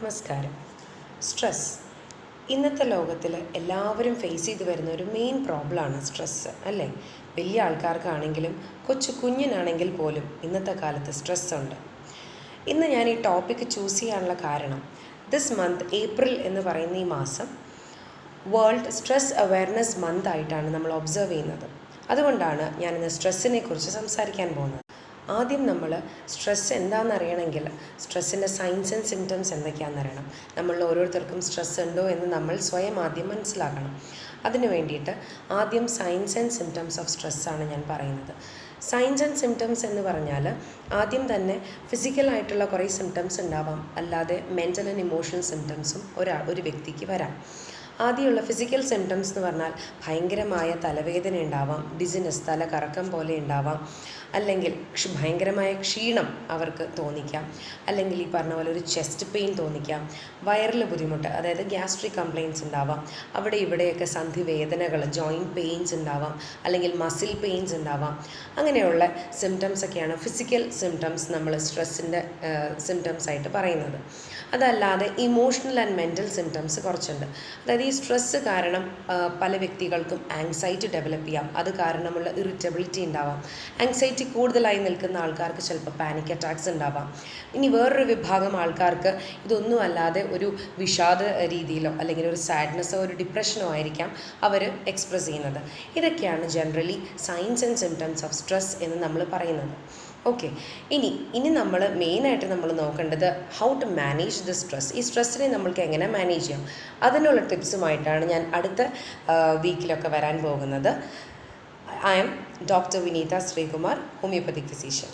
നമസ്കാരം. സ്ട്രെസ് ഇന്നത്തെ ലോകത്തിൽ എല്ലാവരും ഫേസ് ചെയ്ത് വരുന്ന ഒരു മെയിൻ പ്രോബ്ലമാണ് സ്ട്രെസ്സ്, അല്ലേ? വലിയ ആൾക്കാർക്കാണെങ്കിലും കുഞ്ഞിനാണെങ്കിൽ പോലും ഇന്നത്തെ കാലത്ത് സ്ട്രെസ് ഉണ്ട്. ഇന്ന് ഞാൻ ഈ ടോപ്പിക്ക് ചൂസ് ചെയ്യാനുള്ള കാരണം, ദിസ് മന്ത് ഏപ്രിൽ എന്ന് പറയുന്ന ഈ മാസം വേൾഡ് സ്ട്രെസ് അവയർനെസ് മന്ത് ആയിട്ടാണ് നമ്മൾ ഒബ്സർവ് ചെയ്യുന്നത്. അതുകൊണ്ടാണ് ഞാനിന്ന് സ്ട്രെസ്സിനെ കുറിച്ച് സംസാരിക്കാൻ പോകുന്നത്. ആദ്യം നമ്മൾ സ്ട്രെസ് എന്താണെന്ന് അറിയണമെങ്കിൽ സ്ട്രെസ്സിൻ്റെ സൈൻസ് ആൻഡ് സിംറ്റംസ് എന്തൊക്കെയാണെന്ന് അറിയണം. നമ്മളിൽ ഓരോരുത്തർക്കും സ്ട്രെസ് ഉണ്ടോ എന്ന് നമ്മൾ സ്വയം ആദ്യം മനസ്സിലാക്കണം. അതിന് വേണ്ടിയിട്ട് ആദ്യം സൈൻസ് ആൻഡ് സിംറ്റംസ് ഓഫ് സ്ട്രെസ്സാണ് ഞാൻ പറയുന്നത്. സൈൻസ് ആൻഡ് സിംറ്റംസ് എന്ന് പറഞ്ഞാൽ ആദ്യം തന്നെ ഫിസിക്കലായിട്ടുള്ള കുറേ സിംറ്റംസ് ഉണ്ടാവാം, അല്ലാതെ മെൻ്റൽ ആൻഡ് ഇമോഷണൽ സിംറ്റംസും ഒരു വ്യക്തിക്ക് വരാം. ആദ്യമുള്ള ഫിസിക്കൽ സിംറ്റംസ് എന്ന് പറഞ്ഞാൽ ഭയങ്കരമായ തലവേദന ഉണ്ടാവാം, ഡിസിനസ്, തല കറക്കം പോലെ ഉണ്ടാവാം, അല്ലെങ്കിൽ ഭയങ്കരമായ ക്ഷീണം അവർക്ക് തോന്നിക്കാം, അല്ലെങ്കിൽ ഈ പറഞ്ഞ പോലെ ഒരു ചെസ്റ്റ് പെയിൻ തോന്നിക്കാം, വയറിൽ ബുദ്ധിമുട്ട്, അതായത് ഗ്യാസ്ട്രിക് കംപ്ലയിൻസ് ഉണ്ടാവാം, അവിടെ ഇവിടെയൊക്കെ സന്ധിവേദനകൾ, ജോയിൻറ്റ് പെയിൻസ് ഉണ്ടാവാം, അല്ലെങ്കിൽ മസിൽ പെയിൻസ് ഉണ്ടാവാം. അങ്ങനെയുള്ള സിംറ്റംസൊക്കെയാണ് ഫിസിക്കൽ സിംറ്റംസ് നമ്മൾ സ്ട്രെസ്സിൻ്റെ സിംറ്റംസ് ആയിട്ട് പറയുന്നത്. അതല്ലാതെ ഇമോഷണൽ ആൻഡ് മെൻ്റൽ സിംറ്റംസ് കുറച്ചുണ്ട്. അതായത് ഈ സ്ട്രെസ്സ് കാരണം പല വ്യക്തികൾക്കും ആങ്സൈറ്റി ഡെവലപ്പ് ചെയ്യാം, അത് കാരണമുള്ള ഇറിറ്റബിലിറ്റി ഉണ്ടാവാം. ആങ്സൈറ്റി കൂടുതലായി നിൽക്കുന്ന ആൾക്കാർക്ക് ചിലപ്പോൾ പാനിക് അറ്റാക്സ് ഉണ്ടാവാം. ഇനി വേറൊരു വിഭാഗം ആൾക്കാർക്ക് ഇതൊന്നും അല്ലാതെ ഒരു വിഷാദ രീതിയിലോ അല്ലെങ്കിൽ ഒരു സാഡ്നെസ്സോ ഒരു ഡിപ്രഷനോ ആയിരിക്കാം അവർ എക്സ്പ്രസ് ചെയ്യുന്നത്. ഇതൊക്കെയാണ് generally signs and symptoms of stress എന്ന് നമ്മൾ പറയുന്നത്. ഓക്കെ, ഇനി നമ്മൾ മെയിനായിട്ട് നമ്മൾ നോക്കേണ്ടത് how to manage the stress. ഈ സ്ട്രെസ്സിനെ നമ്മൾക്ക് എങ്ങനെ മാനേജ് ചെയ്യാം, അതിനുള്ള ടിപ്സുമായിട്ടാണ് ഞാൻ അടുത്ത വീക്കിലൊക്കെ വരാൻ പോകുന്നത്. I am doctor Vineetha Sreekumar, homeopathic physician.